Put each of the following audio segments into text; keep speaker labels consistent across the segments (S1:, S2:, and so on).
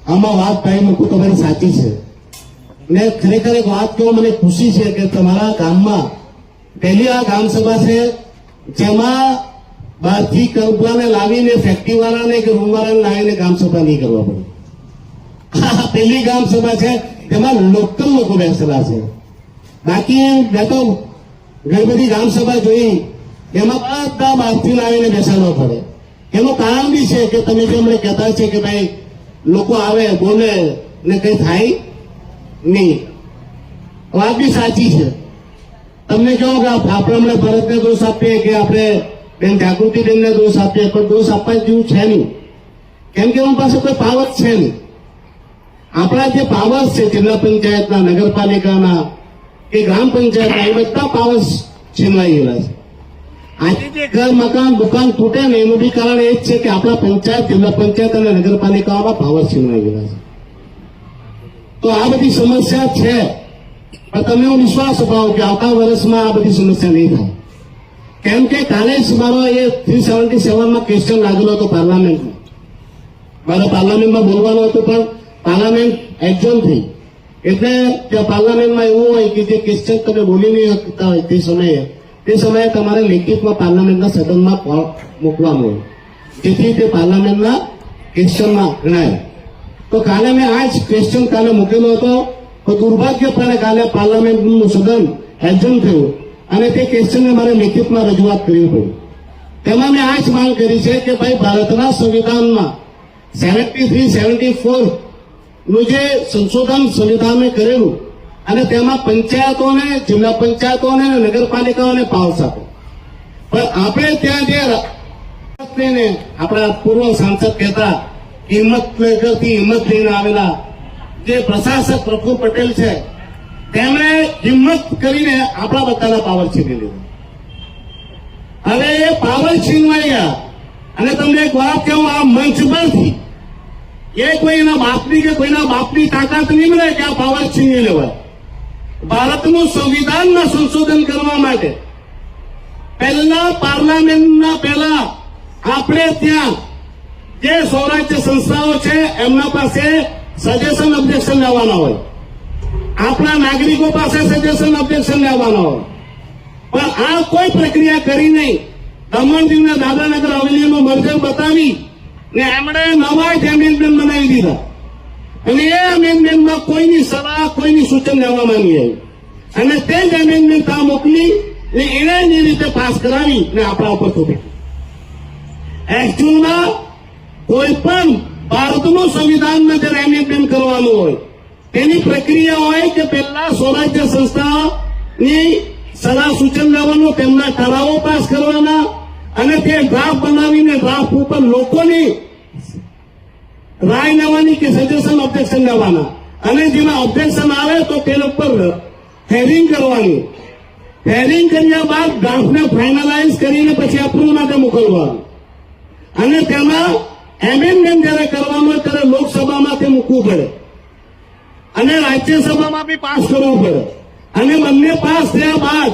S1: આમાં વાત ભાઈ મૂકું તમારી સાચી છે ને ખરેખર એક વાત કહું, મને ખુશી છે કે તમારા ગામમાં પહેલી આ ગામ સભા છે જેમાં બહારથી કંપલાને લાવીને ફેક્ટરી વાળાને કે રૂમ વાળાને લાવીને ગામ સભા નહીં કરવા પડે. પહેલી ગામ સભા છે તેમાં લોકલ લોકો બેસેલા છે. બાકી મેં તો ઘણી બધી ગામ સભા જોઈ, એમાં બધા બહારથી લાવીને બેસાડવા પડે. એનું કારણ બી છે કે તમે જે હમણાં કહેતા છે કે ભાઈ લોકો આવે બોલે ને કઈ થાય નહીં. વાત બી સાચી છે. તમને કહો કે આપણે હમણાં ભરતને દોષ આપીએ કે આપણે બેન જાગૃતિબેનને દોષ આપીએ, પણ દોષ આપવા જેવું છે નહીં. કેમ કે એમની પાસે કોઈ પાવર છે નહીં. આપણા જે પાવર્સ છે જિલ્લા પંચાયતના, નગરપાલિકાના કે ગ્રામ પંચાયતના, એ બધા પાવર્સ છીનવાઈ ગયેલા છે. આજે જે ઘર મકાન દુકાન તૂટે ને એનું બી કારણ એ જ છે કે આપણા પંચાયત, જિલ્લા પંચાયત અને નગરપાલિકાઓના પાવર છીનવાઈ ગયેલા છે. તો આ બધી સમસ્યા છે, પણ તમને હું વિશ્વાસ અપાવું કે આવતા વર્ષમાં આ બધી સમસ્યા નહીં થાય. કેમ કે કાલે જ મારો એ 377માં ક્વેશ્ચન લાગેલો હતો પાર્લામેન્ટમાં. મારે પાર્લામેન્ટમાં બોલવાનું હતું, પણ પાર્લામેન્ટ એક્ઝામ થઈ એટલે ત્યાં પાર્લામેન્ટમાં એવું હોય કે જે ક્વેશ્ચન તમે બોલી નહીં શકતા હોય તે સમયે તમારે લેખિતમાં પાર્લામેન્ટના સદનમાં મૂકવાનું હોય, જેથી તે પાર્લામેન્ટના ક્વેશ્ચનમાં ગણાય. તો કાલે મેં આ જ ક્વેશ્ચન કાલે મૂકેલો હતો, તો દુર્ભાગ્યપણે કાલે પાર્લામેન્ટનું સદન એક્ઝામ થયું અને તે ક્વેશ્ચનને મારે લેખિતમાં રજૂઆત કરવી પડી. તેમાં મેં આ જ માંગ કરી છે કે ભાઈ ભારતના સંવિધાનમાં 73-74 નું જે સંશોધન સંવિધાને કરેલું અને તેમાં પંચાયતોને, જિલ્લા પંચાયતોને અને નગરપાલિકાઓને પાવર આપે, પણ આપણે ત્યાં જે આપણા પૂર્વ સાંસદ કહેતા હિંમતનગરથી હિંમત લઈને આવેલા જે પ્રશાસક પ્રફુલ્લ પટેલ છે, તેમણે હિંમત કરીને આપણા બધાના પાવર છીની લીધા. હવે એ પાવર છીનવાઈ ગયા. અને તમને એક વાત કહું, આ મંચ પરથી એ કોઈના બાપની કે કોઈના બાપની તાકાત નહીં મળે કે આ પાવર છીની લેવાય. ભારતનું સંવિધાનમાં સંશોધન કરવા માટે પહેલા પાર્લામેન્ટના પહેલા આપણે ત્યાં જે સ્વરાજ્ય સંસ્થાઓ છે એમના પાસે સજેશન ઓબ્જેક્શન લેવાના હોય, આપણા નાગરિકો પાસે સજેશન ઓબ્જેક્શન લેવાના હોય, પણ આ કોઈ પ્રક્રિયા કરી નહીં. દમણ દીવના દાદરાનગર હવેલીનું મર્જર બતાવી ને એમણે નવા જ એમેન્ડમેન્ટ બનાવી દીધા અને એ એમેન્ડમેન્ટમાં કોઈની સલાહ, કોઈની સૂચન લેવામાં નહીં આવ્યું અને તે જ એમેન્ડમેન્ટ આ મોકલી ને એને એ રીતે પાસ કરાવી ને આપણા ઉપર થોપી. એકચ્યુઅલમાં કોઈ પણ ભારતનું સંવિધાનમાં જ્યારે એમેન્ડમેન્ટ કરવાનું હોય તેની પ્રક્રિયા હોય કે પહેલા સ્વરાજ્ય સંસ્થાની સલાહ સૂચન લેવાનું, તેમના ઠરાવો પાસ કરવાના અને તે ડ્રાફ્ટ બનાવીને ડ્રાફ્ટ ઉપર લોકોની રાય લેવાની કે સજેશન ઓબ્જેક્શન લેવાના અને જેમાં ઓબ્જેક્શન આવે તો તે ઉપર હેરિંગ કરવાની. હેરિંગ કર્યા બાદ ડ્રાફ્ટને ફાઇનલાઇઝ કરીને પછી અપ્રુવ માટે મોકલવાનું અને તેમાં એમેન્ડમેન્ટ જયારે કરવાનું હોય ત્યારે લોકસભામાં તે મૂકવું પડે અને રાજ્યસભામાં બી પાસ કરવું પડે અને બંને પાસ થયા બાદ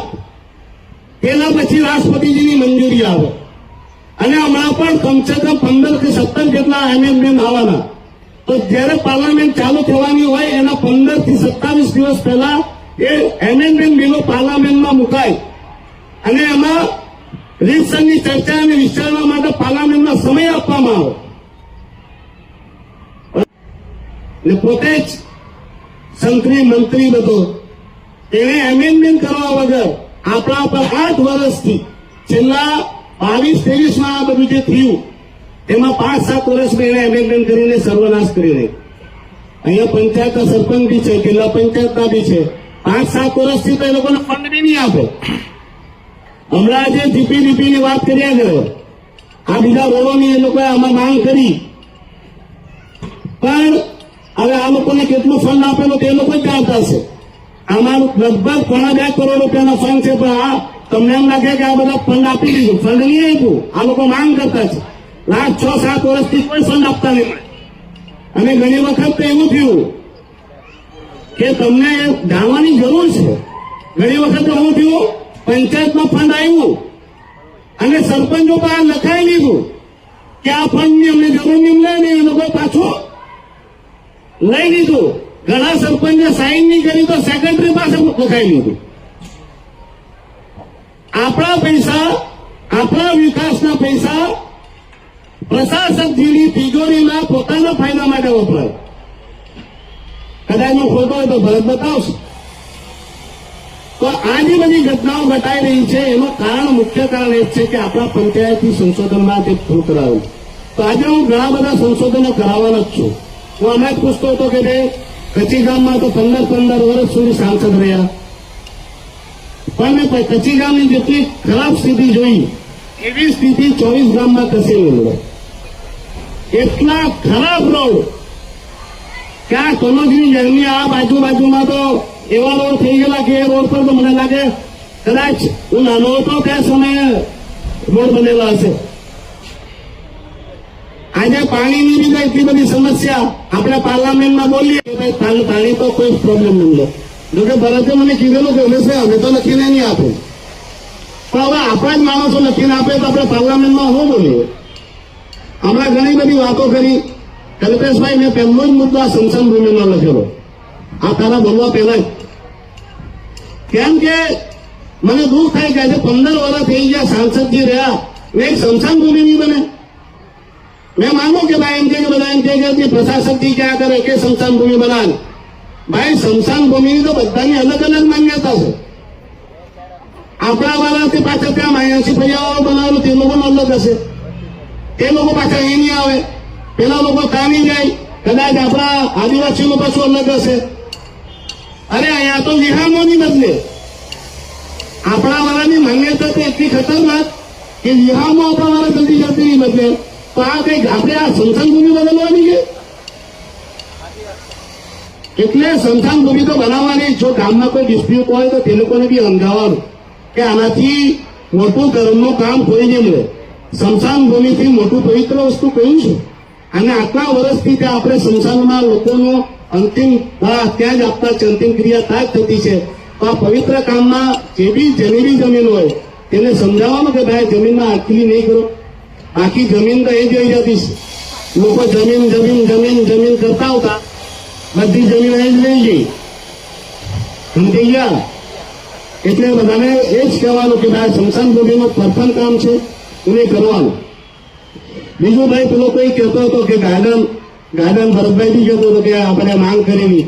S1: તેના પછી રાષ્ટ્રપતિજીની મંજૂરી આવે અને હમણાં પણ કમસે કમ 15 કે 17 જેટલા એમેન્ડમેન્ટ આવવાના. તો જયારે પાર્લામેન્ટ ચાલુ થવાની હોય એના 15 થી 27 દિવસ પહેલા એ એમેન્ડમેન્ટ બિલો પાર્લામેન્ટમાં મુકાય અને એમાં રીતસરની ચર્ચા અને વિચારણા માટે પાર્લામેન્ટમાં સમય આપવામાં આવે. ને પોતે જ સંત્રી મંત્રી બધો એને એમેન્ડમેન્ટ કરવા વગર આપણા પર 8 વર્ષથી છેલ્લા 22-23માં આ બધું જે થયું એમાં 5-7 વર્ષમાં એને એમેન્ડમેન્ટ કરીને સર્વનાશ કરી નાખ્યું. અહીંયા પંચાયતના સરપંચ બી છે, જિલ્લા પંચાયતના બી છે. 5-7 વર્ષથી તો એ લોકોને ફંડ બી નહીં આપે. હમણાં જે જીપીડીપી ની વાત કર્યા કરે, આ બીજા રોડોની એ લોકોએ આમાં માંગ કરી, પણ હવે આ લોકોને કેટલું ફંડ આપેલો તે લોકો જ જાણતા છે. આમાં લગભગ 2.5 કરોડ રૂપિયાનો ફંડ છે, પણ આ તમને એમ લાગે કે આ બધા ફંડ આપી દીધું. ફંડ નહીં આપ્યું. આ લોકો માંગ કરતા છે. લાસ્ટ 6-7 વર્ષથી કોઈ ફંડ આપતા નહીં મળે. અને ઘણી વખત તો એવું થયું કે તમને જાણવાની જરૂર છે. ઘણી વખત તો એવું થયું, પંચાયતમાં ફંડ આવ્યું અને સરપંચો પર લખાઈ લીધું કે આ ફંડની અમને જરૂર નહીં મળે ને એ લોકો પાછું લઈ લીધું. ઘણા સરપંચે સાઈન નહીં કરી તો સેક્રેટરી પાસે લખાઈ લીધું. આપણા પૈસા, આપણા વિકાસના પૈસા પ્રશાસકજીની તિજોરીમાં પોતાના ફાયદા માટે વપરાય. કદાચ હું ખોટો હોય તો ભરત બતાવશે. તો આ જે બધી ઘટનાઓ ઘટાઈ રહી છે એનું કારણ, મુખ્ય કારણ એ છે કે આપણા પંચાયતી સંશોધનમાં તે ભૂલ કરાવ્યું. તો આજે હું ઘણા બધા સંશોધનો કરાવવાનો જ છું. હું હમણાં જ પૂછતો હતો કે કચ્છી ગામમાં તો 15 વર્ષ સુધી સાંસદ રહ્યા, પણ મેં કચ્છી ગામની જેટલી ખરાબ સ્થિતિ જોઈ એવી સ્થિતિ 24 ગામમાં કશે નહીં મળે. એટલા ખરાબ રોડ કે આ કનોજની જંગની આ બાજુમાં તો એવા રોડ થઈ ગયેલા કે એ રોડ પર તો મને લાગે કદાચ હું નાનો હતો ત્યાં સમયે રોડ બનેલા હશે. આજે પાણીની બી એટલી બધી સમસ્યા આપણે પાર્લામેન્ટમાં બોલીએ કે ભાઈ પાણી તો કોઈ પ્રોબ્લેમ નહીં. જોકે ભરતે મને કીધેલું કે અમે તો લખીને નહીં આપે, પણ હવે આપણા જ માણસો લખીને આપે તો આપણે પાર્લામેન્ટમાં શું બોલીએ? હમણાં ઘણી બધી વાતો કરી. કલ્પેશભાઈ, મેં પહેલો જ મુદ્દો આ સ્મશાન ભૂમિનો લખેલો આ તારા બોલવા પહેલા જ. કેમ કે મને દુઃખ થાય કે આજે 15 વર્ષ થઈ ગયા સાંસદજી રહ્યા ને એક સ્મશાન ભૂમિ નહીં બને. मैं मानू कि भाई एम के બધા એમ કે પ્રશાસકજી ક્યાં કરે કે સ્મશાન ભૂમિ બનાવે. ભાઈ સ્મશાન ભૂમિની તો બધાની અલગ અલગ માન્યતા છે. આપણા વાળાથી પાછા ત્યાં માયાસી ફરિયાઓ બનાવેલું તે લોકોનો અલગ હશે. તે લોકો પાછા અહીં નહીં આવે, પેલા લોકો ત્યાં નહીં જાય. કદાચ આપણા આદિવાસીનો પાછું અલગ હશે. અરે અહીંયા તો વિહામોની બદલે આપણા વાળાની માન્યતા તો એટલી ખતરનાક કે વિહામો આપણા વાળા જલ્દી જલ્દી બદલે. તો આ કઈ આપણે આ સ્મશાન ભૂમિ બદલવાની છે? એટલે સ્મશાન ભૂમિ તો બનાવવાની. જો ગામમાં કોઈ ડિસ્પ્યુટ હોય તો તે લોકોને બી સમજાવવાનું કે આનાથી મોટું ધર્મનું કામ કોઈ નહીં મળે. સ્મશાન ભૂમિથી મોટું પવિત્ર વસ્તુ કયું છે? અને આટલા વર્ષથી ત્યાં આપણે સ્મશાનમાં લોકોનો અંતિમ ત્યાં જ આપતા અંતિમ ક્રિયા ત્યાં જ થતી છે. તો આ પવિત્ર કામમાં જેની બી જમીન હોય તેને સમજાવવાનું કે ભાઈ જમીનમાં આટલી નહીં કરો. આખી જમીન તો એ જોઈ જતી છે. લોકો જમીન કરતા હતા, બધી જમીન એ જ લઈ ગઈ. સમજી ગયા? એટલે બધાને એ જ કહેવાનું કે ભાઈ સ્મશાન ભૂમિનું પ્રથમ કામ છે એને કરવાનું. બીજું ભાઈ પેલો કોઈ કહેતો હતો કે ગાર્ડન ભરતભાઈ બી કહેતો હતો કે આપણે માંગ કરેલી,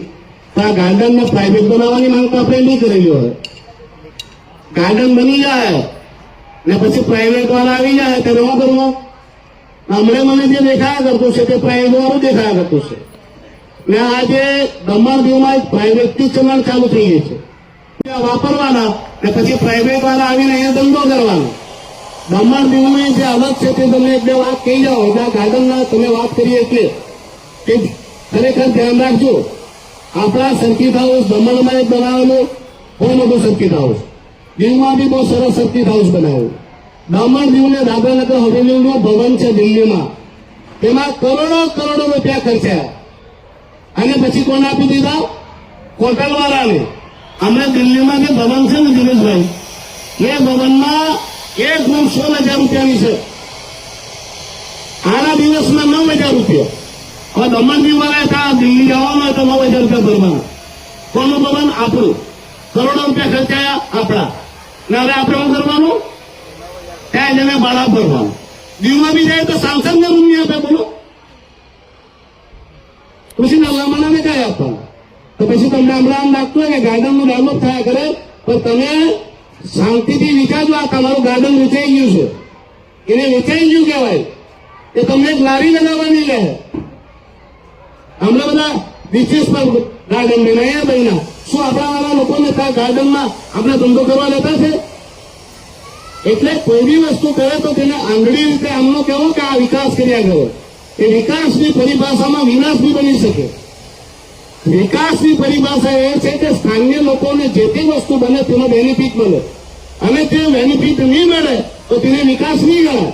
S1: તો આ ગાર્ડનને પ્રાઇવેટ બનાવવાની માંગ તો આપણે નહીં કરેલી હોય. ગાર્ડન બની જાય ને પછી પ્રાઇવેટ વાળા આવી જાય ત્યારે શું કરવું? હમણાં મને જે દેખાયા કરતું છે તે પ્રાઇવેટ વાળું દેખાયા કરતું છે. ને આજે દમણ દીવમાં એક પ્રાઇવેટથી ચલણ ચાલુ થઈ ગઈ છે. વાપરવાના ને પછી પ્રાઇવેટ વાળા આવીને અહીંયા ધંધો કરવાનો. દમણ દીવની જે અલગ છે તે તમે એક બે વાત કહી જાઓ. એટલે આ ગાર્ડનના તમે વાત કરી એટલે કે ખરેખર ધ્યાન રાખજો. આપણા સર્કિટ હાઉસ દમણમાં એક બનાવેલું બહુ મોટું સર્કિટ હાઉસ, દીવમાં બી બહુ સરસ સર્કિટ હાઉસ બનાવ્યું. દમણ દીવને દાદરાનગર હવેલીનું ભવન છે દિલ્હીમાં, તેમાં કરોડો રૂપિયા ખર્ચ્યા અને પછી કોને આપી દીધા? હોટલવાળાને. હમણાં દિલ્હીમાં જે ભવન છે ને દિનેશભાઈ, એ ભવનમાં એક રૂમ 16,000 રૂપિયાની છે. આના દિવસમાં 9,000 રૂપિયા. હવે દમણ દીવ વાળા ત્યાં દિલ્હી જવાનું હોય તો 9,000 રૂપિયા ભરવાના. કોનું ભવન? આપણું. કરોડો રૂપિયા ખર્ચાયા આપણા. ને હવે આપણે શું કરવાનું? ત્યાં જઈને ભાડા ભરવાનું. દીવમાં બી જાય તો સાંસદને રૂમ નહીં આપે. બોલો, પછી નલામણાને કઈ આપવાનું? તો પછી તમને હમણાં લાગતું હોય કે ગાર્ડનનું ડેવલપ થયા કરે, પણ તમે શાંતિથી વિચારજો. આ તમારું ગાર્ડન વેચાઈ ગયું છે, એને વેચાઈ ગયું કહેવાય. એ તમને એક લારી લગાવવાની લે. હમણાં બધા બીચીસ પર ગાર્ડન બનાવ્યા બન્યા. શું આપણા વાળા લોકોને ત્યાં ગાર્ડનમાં આપણે ધંધો કરવા લેતા છે? એટલે કોઈ બી વસ્તુ કરે તો તેને આંગળી રીતે આમનો કહેવો કે આ વિકાસ કર્યા કરો. એ વિકાસની પરિભાષામાં વિનાશ બી બની શકે. વિકાસની પરિભાષા એ છે કે સ્થાનિય લોકોને જે તે વસ્તુ બને તેનો બેનિફિટ મળે, અને તે બેનિફિટ નહીં મળે તો તેને વિકાસ નહીં ગણાય.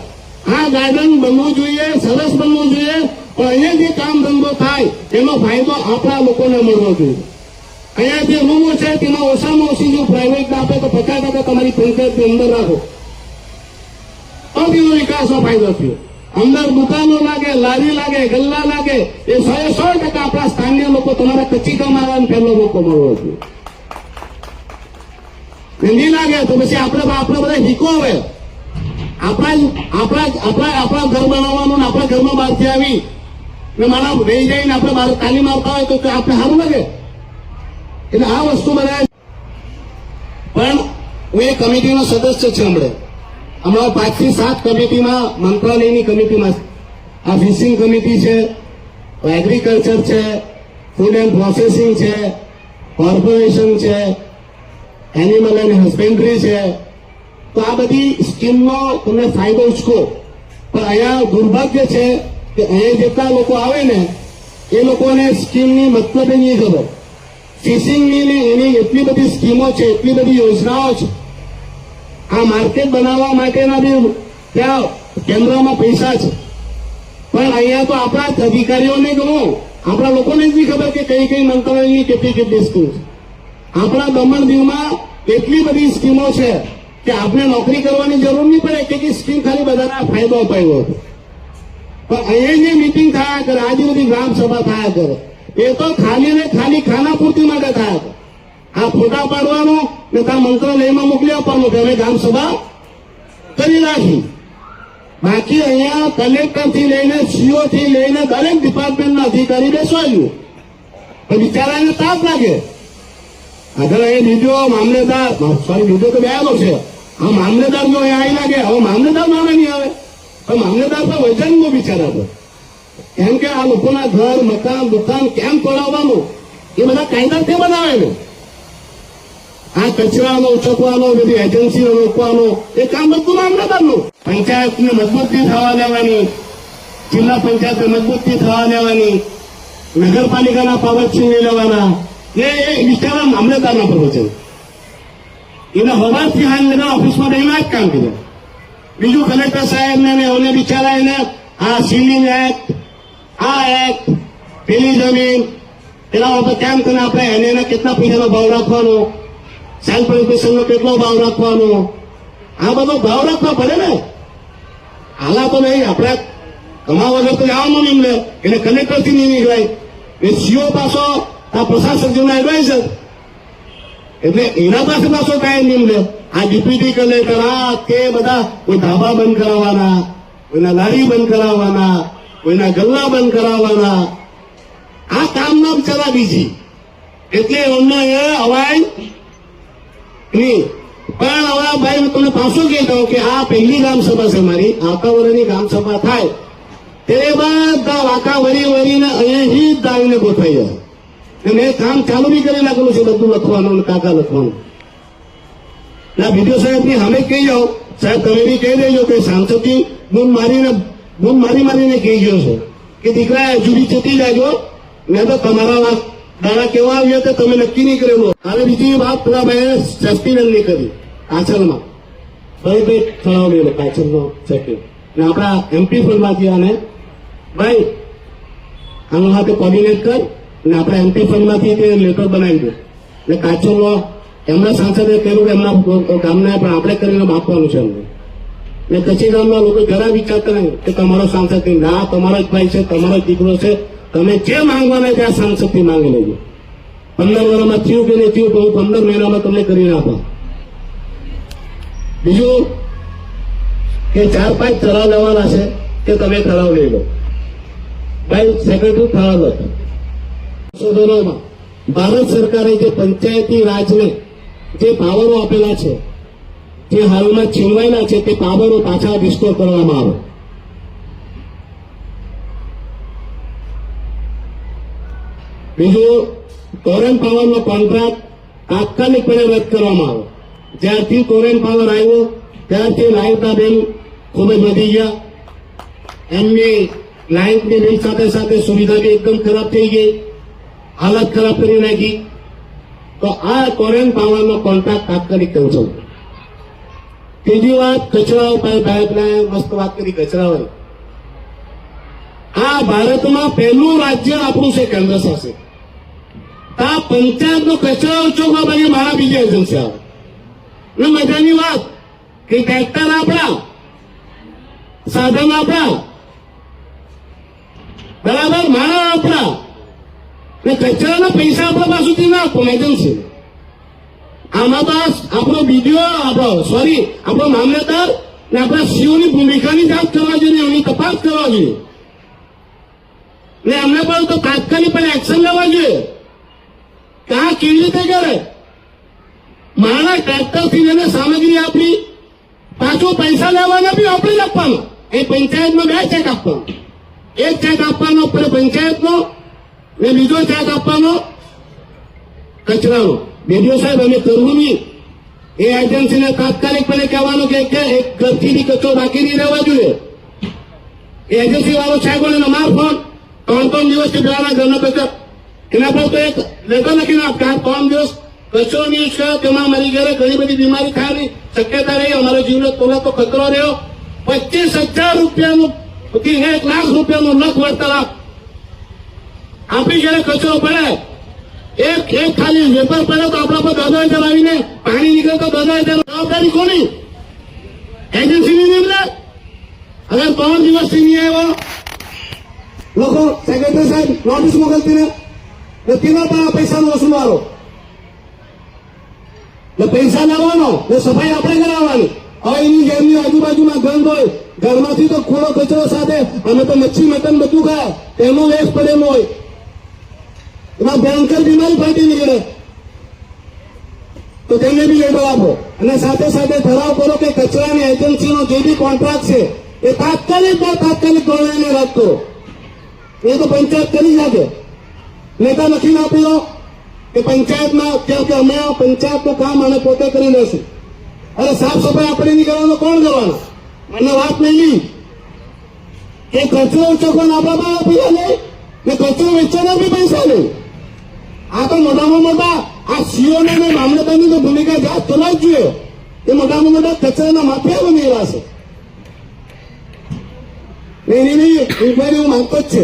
S1: આ ગાર્ડન બનવું જોઈએ, સરસ બનવું જોઈએ, પણ અહીંયા જે કામ ધંધો થાય એનો ફાયદો આપણા લોકોને મળવો જોઈએ. અહીંયા જે રૂમો છે તેમાં ઓછામાં ઓછી જો પ્રાઇવેટ આપે તો 50% તમારી પંચાયતની અંદર રાખો, તો તેનો વિકાસનો ફાયદો થયો. અંદર દુકાનો લાગે, લારી લાગે, ગલ્લા લાગે, એ 100% આપણા સ્થાનિય લોકો તમારા કચ્ચી કમાવાનો પહેલો મોકો મળવો જોઈએ. નહીં લાગે તો પછી આપણે બધા હીકો હવે આપણા ઘર બનાવવાનું, આપણા ઘરમાં બહારથી આવી ને મારા રહી જઈને આપણે બહાર તાલીમ આવતા હોય તો આપણે સારું લાગે. એટલે આ વસ્તુ બનાવે. પણ હું એ કમિટીનો સદસ્ય છે. હમણાં 5 થી 7 કમિટીમાં, મંત્રાલયની કમિટીમાં આ ફિશિંગ કમિટી છે, એગ્રીકલ્ચર છે, ફૂડ એન્ડ પ્રોસેસિંગ છે, કોર્પોરેશન છે, એનિમલ એન્ડ હસબેન્ડરી છે. તો આ બધી સ્કીમનો તમને ફાયદો ઉચકો. પણ અહીંયા દુર્ભાગ્ય છે કે અહીંયા જેટલા લોકો આવે ને એ લોકોને સ્કીમની મતલબ નહીં ખબર. ફિશિંગની એની એટલી બધી સ્કીમો છે, એટલી બધી યોજનાઓ છે. આ માર્કેટ બનાવવા માટેના બી ત્યાં કેન્દ્રમાં પૈસા છે. પણ અહીંયા તો આપણા જ અધિકારીઓને ગણો, આપણા લોકોને જ નહીં ખબર કે કઈ કઈ મંત્રાલયની કેટલી સ્કીમ છે. આપણા દમણ દીવમાં એટલી બધી સ્કીમો છે કે આપણે નોકરી કરવાની જરૂર નહીં પડે કે સ્કીમ ખાલી બધાના ફાયદો અપાયો હતો. પણ અહીંયા જે મિટિંગ થયા કરે, આજે બધી ગ્રામ સભા થયા કરે, એ તો ખાલી ને ખાલી ખાના પૂર્તિ માટે થયા કરે. આ ફોટા પાડવાનો ને ત્યાં મંત્રાલયમાં મોકલી આપવાનું કે અમે ગ્રામ સભા કરી નાખી. બાકી અહીંયા કલેક્ટર થી લઈને સીઓ થી લઈને દરેક ડિપાર્ટમેન્ટના અધિકારી બેસવાયું. પણ બિચારાને તાપ લાગે. આગળ એ બીજો મામલેદાર, બીજો તો બેલો છે. આ મામલેદાર જો અહીંયા આવી લાગે, હવે મામલેદાર નામે નહીં આવે. પણ મામલેદાર તો વજનનો બિચારા તો. કેમ કે આ લોકોના ઘર, મકાન, દુકાન કેમ તોડાવવાનું એ બધા કાયદા તે બનાવે ને. આ કચરાનો ઉચકવાનો, બધી એજન્સીઓ રોકવાનો એ કામ બધું મામલતદારનું. પંચાયતને મજબૂતી થવા દેવાની, જિલ્લા પંચાયતને મજબૂતી થવા દેવાની, નગરપાલિકાના પાવર છીનવી લેવાના, એ બિચારા મામલતદારના પર છે. એને હવાથી હાલ ઓફિસમાં રહીને જ કામ કર્યું. બીજું કલેક્ટર સાહેબને એને બિચારા એને આ સીલિંગ એક્ટ, આ એક્ટ, પેલી જમીન, એના ઉપર કેમ કરીને આપણે એને કેટલા પૈસાનો ભાવ રાખવાનો, સેલ્ફ એજ્યુકેશનનો કેટલો ભાવ રાખવાનો, આ બધો ભાવ રાખવા પડે ને. હાલા તો નહીં, આપણે કમાવા વગર તો જવાનું નહીં મળે. એને કલેક્ટરથી નહીં નીકળાય. એ સીઓ પાછો આ પ્રશાસકજીના એડવાઇઝર, એટલે એના પાસે પાછો કાંઈ નહીં મળે. આ ડિપ્યુટી કલેક્ટર આ તે બધા કોઈ ધાબા બંધ કરાવવાના, કોઈના લારી બંધ કરાવવાના, કોઈના ગલ્લા બંધ કરાવવાના, આ કામના બિચારા બીજી. એટલે એમને એ અવાય નહીં. પણ હવે ભાઈ હું તમને પાછું કહી દઉં કે આ પહેલી ગ્રામસભા છે મારી. આવતા વર્ષની ગ્રામસભા થાય તે બધા વાંકા વરીને અહીંયાથી જ દાવીને ગોઠવાઈ જાય. મેં કામ ચાલુ બી કરી નાખેલું છે, બધું લખવાનું, કાકા લખવાનું. ના વિડીયો સાહેબની સામે કહી જાઓ, સાહેબ તમે બી કહી દેજો કે સાંસદથી બૂમ મારીને કહી ગયો છો કે દીકરા હજુ બી જતી જાજો. મેં તો તમારા દાડા કેવા આવ્યા તો તમે નક્કી નહીં કરેલો. હવે બીજી વાત પેલા ભાઈ સસ્પેન્ડની કરી પાછળમાં ભાઈ ખળાવડેલો પાછળનો સેકન્ડ ને આપણા એમપી ફંડમાંથી આને ભાઈ આનું સાથે કોર્ડિનેટ કર ને આપણા એમપી ફંડમાંથી તે લેટર બનાવી દો. ને કાચોનો એમના સાંસદે કહ્યું કે એમના ગામને પણ આપણે કરીને આપવાનું છે અમને. ને કચ્છી ગામના લોકો જરા વિચારતા નહીં કે તમારો સાંસદ ના, તમારો જ ભાઈ છે, તમારો જ દીકરો છે, તમે જે માંગવાના ત્યાં સાંસદથી માંગી લેજો. 15 વર્ષમાં થયું કે નહીં થયું તો હું 15 મહિનામાં તમને કરીને આપા. બીજું કે 4-5 ઠરાવ લેવાના છે કે તમે ઠરાવ લઈ લો. ભાઈ સેક્રેટરી ઠરાવ લો. સંશોધનોમાં ભારત સરકારે જે પંચાયતી રાજને જે પાવરો આપેલા છે, જે હાલમાં છીનવાયેલા છે, તે પાવરો પાછા રિસ્ટોર કરવામાં આવે. બીજું ટોરેન પાવરનો કોન્ટ્રાક્ટ તાત્કાલિકપણે રદ કરવામાં આવે. જ્યારથી ટોરેન પાવર આવ્યો ત્યારથી લાઇટના બિલ ખૂબ જ વધી ગયા. એમની લાઇટની બિલ સાથે સાથે સુવિધા બી એકદમ ખરાબ થઈ ગઈ, હાલત ખરાબ કરી નાખી. તો આ ટોરેન પાવરનો કોન્ટ્રાક્ટ તાત્કાલિક કેન્સલ. ત્રીજી વાત, કચરા પાઇપલાઇન, મસ્ત વાત કરી કચરાવાળી. આ ભારતમાં પહેલું રાજ્ય આપણું છે કેન્દ્ર શાસિત. આ પંચાયતનો કચરો ઉચકવા બાજુ મારા બીજી એજન્સી આવે. ને મજાની વાત કે ટ્રેક્ટર આપણા, સાધન આપણા, બરાબર, માણસ આપણા ને કચરાના પૈસા આપણા પાસેથી ના આપો એજન્સી. આમાં તો આપણો બીડીઓ આપણો મામલતદાર ને આપણા સીઓની ભૂમિકાની જાંચ કરવા જોઈએ, એની તપાસ કરવા જોઈએ ને એમને પણ તો તાત્કાલિક પણ એક્શન લેવા જોઈએ કે આ કેવી રીતે કરે. મારા ટ્રેક્ટરથી લઈને સામગ્રી આપી, પાછો પૈસા લેવાના બી આપણે જ આપવાનો. એ પંચાયતમાં 2 ચેક આપવાનો, એક ચેક આપવાનો પંચાયતનો ને બીજો ચેક આપવાનો કચરાનો. બીડીઓ સાહેબ અમે કરવું નહીં, એ એજન્સીને તાત્કાલિકપણે કહેવાનું કે એક ઘરથી બી કચરો બાકી નહીં રહેવા જોઈએ. એ એજન્સી વાળો સાહેબોને માર ફોન 3 દિવસથી પેલાના ઘરનો કચરો એના પર તો એક લેખો લખીને આપતા 3 દિવસ કચરો નહીં છે, તેમાં મારી ઘરે ઘણી બધી બીમારી થવાની શક્યતા રહી, અમારો જીવનો તોલા તો ખતરો રહ્યો. 25,000 રૂપિયાનું 1 લાખ રૂપિયાનું લખ વળતર આપી જયારે કચરો પડે, એક ખાલી વેપાર પડે તો આપણા પર 10,000 આવીને પાણી નીકળે તો 10,000 જવાબદારી કોની? એજન્સીની નિમલે. અગર 3 દિવસથી નહીં આવ્યો લોકો સેક્રેટરી સાહેબ નોટિસ મોકલતી ને તેના પર પૈસાનો વસૂલવાનો ને પૈસા લાવવાનો ને સફાઈ આપણે કરાવવાની. હવે એની ઘરની આજુબાજુમાં ગંધ હોય, ઘરમાંથી તો ખોડો કચરો સાથે અમે તો મચ્છી મટન બધું ખાય, તેનો વેસ્ટ પડેલો હોય, એમાં ભયંકર બીમારી ફાટી નીકળે. તો તેમને બી લેટર આપો અને સાથે સાથે ઠરાવ કરો કે કચરાની એજન્સીનો જે બી કોન્ટ્રાક્ટ છે એ તાત્કાલિક ધોરણે રદ કરો. એ તો પંચાયત કરી શકે. નેતા લખીને આપી દો કે પંચાયતમાં કે અમે પંચાયતનું કામ અને પોતે કરી લેશું. અરે સાફ સફાઈ આપણે નહીં કરવાનું, કોણ કરવાનું? મને વાત નહીં કે કચરો ઉચકવાનો આપણા આપી લે ને કચરો વેચવાના બી પૈસા લે. આ તો મોટામાં મોટા આ સીઓને મામલતદારની તો ભૂમિકા જાત કરવા જ જોઈએ. એ મોટામાં મોટા કચરાના માફિયા બની રહ્યા છે. એની ઇન્કવાયરી હું માંગતો જ છે,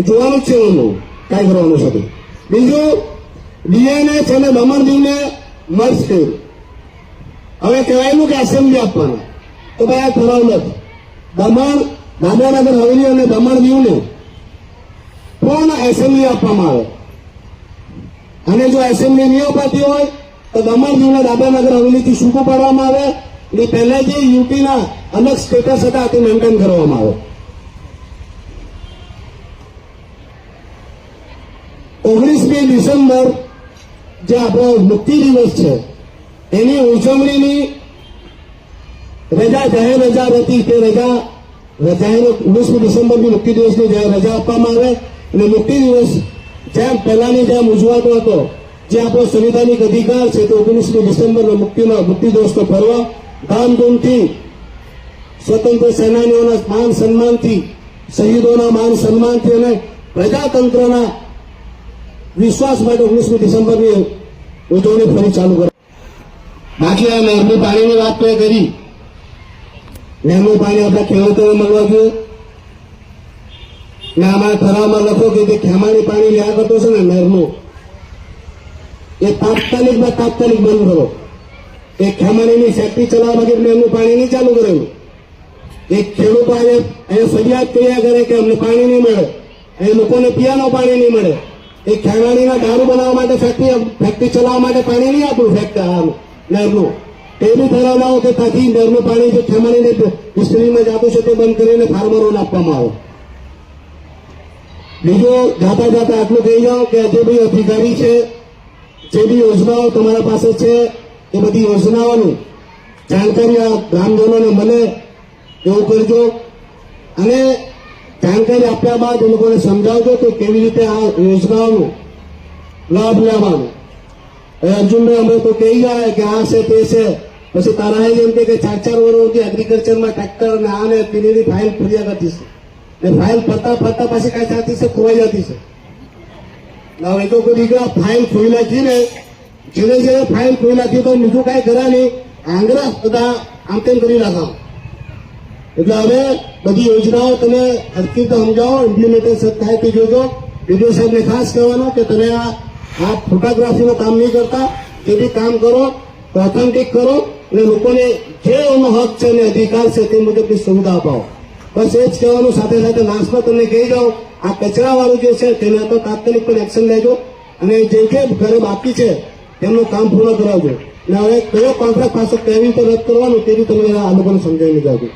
S1: જોવાનું જ છે એનું કાંઈ કરવાનું છે. બીજું ડીએનએ છે ને દમણ દીવને મર્જ કર્યું. હવે કહેવાયેલું કે એસેમ્બલી આપવાના, તો ભાઈ આ ઠરાવ નથી. દમણ, દાદરાનગર હવેલી અને દમણ દીવને પૂર્ણ એસેમ્બલી આપવામાં આવે અને જો એસેમ્બલી નહીં અપાતી હોય તો દમણ દીવને દાદરાનગર હવેલીથી છૂટું પાડવામાં આવે અને પહેલા જે યુપીના અલગ સ્ટેટસ હતા તે મેન્ટેન કરવામાં આવે. 19મી ડિસેમ્બર જે આપણો મુક્તિ દિવસ છે એની ઉજવણીની રજા, જાહેર રજા હતી. તે રજા 19મી ડિસેમ્બરની મુક્તિ દિવસની રજા આપવામાં આવે અને મુક્તિ દિવસ જેમ પહેલાની જેમ ઉજવાતો હતો, જે આપણો સંવિધાનિક અધિકાર છે તે 19મી ડિસેમ્બરનો મુક્તિ દિવસનો પર્વ ધામધૂમથી સ્વતંત્ર સેનાનીઓના માન સન્માનથી, શહીદોના માન સન્માનથી અને પ્રજાતંત્રના વિશ્વાસ માટે 19મી ડિસેમ્બરની ઉજવણી ફરી ચાલુ કરે. બાકી આ નહેરનું પાણીની વાત તો એ કરી. નહેરનું પાણી આપણા ખેડૂતોને મળવા જોઈએ ને આમાં ઠરાવમાં લખો કે જે ખેમાણી પાણી લ્યા કરતો છે ને નહેરનું, એ તાત્કાલિક બંધ કરો. એ ખેમાણીની ફેક્ટરી ચલાવવા માટે નહેરનું પાણી નહીં ચાલુ કરેલું. એક ખેડૂતો અહીંયા ફરિયાદ કર્યા કરે કે અમને પાણી નહીં મળે, અહીંયા લોકોને પીવાનું પાણી નહીં મળે. એ ખેમાણીના દારૂ બનાવવા માટે ફેક્ટરી ચલાવવા માટે પાણી નહીં આપવું નહેરનું. તે બી ઠરાવ લાવો કે ત્યાંથી નહેરનું પાણી જે ખેમાણીને ડિસ્ટિલરીમાં જતું છે તે બંધ કરીને ફાર્મરોને આપવામાં આવે. બીજું જાતા આટલું કહી જાઓ કે જે બી અધિકારી છે, જે બી યોજનાઓ તમારા પાસે છે એ બધી યોજનાઓની જાણકારી આ ગ્રામજનોને મળે એવું કરજો અને જાણકારી આપ્યા બાદ એ લોકોને સમજાવજો કે કેવી રીતે આ યોજનાઓનો લાભ લેવાનો. અર્જુનભાઈ અમે તો કહી જાય કે આ છે તે છે, પછી તારા એમ કે 4 વર્ષથી એગ્રીકલ્ચરમાં ટ્રેક્ટર ને આ ને તેની ફાઇલ ફર્યા કરતી છે ને ફાઇલ ફરતા પાછી કઈ થતી છે, ખોવાઈ જતી છે. હવે તો કોઈ દીકરા ફાઇલ ખોઈ નાખી ને જેને ફાઇલ ખોઈ નાખી તો બીજું કઈ કર્યા નહીં, આંગળા બધા આમ તેમ કરી નાખા. એટલે હવે બધી યોજનાઓ તમે હરકી રીતે સમજાવો, ઇમ્પ્લિમેન્ટેશન થાય તે જોજો. વીડિયો સાહેબને ખાસ કહેવાનું કે તમે આ ફોટોગ્રાફીનું કામ નહીં કરતા, તે બી કામ કરો, ઓથેન્ટિક કરો અને લોકોને જે એનો હક છે અને અધિકાર છે તે મુજબની સુવિધા અપાવો. બસ એ જ કહેવાનું. સાથે સાથે લાસ્ટમાં તમને કહી જાઉં આ કચરાવાળું જે છે તેને તો તાત્કાલિક પણ એક્શન લેજો અને જે જે ઘરે બાકી છે તેમનું કામ પૂર્ણ કરાવજો અને હવે કયો કોન્ટ્રાક્ટ પાછો કેવી રીતે રદ કરવાનું તે રીતે તમે આ લોકોને સમજાવી જાજો.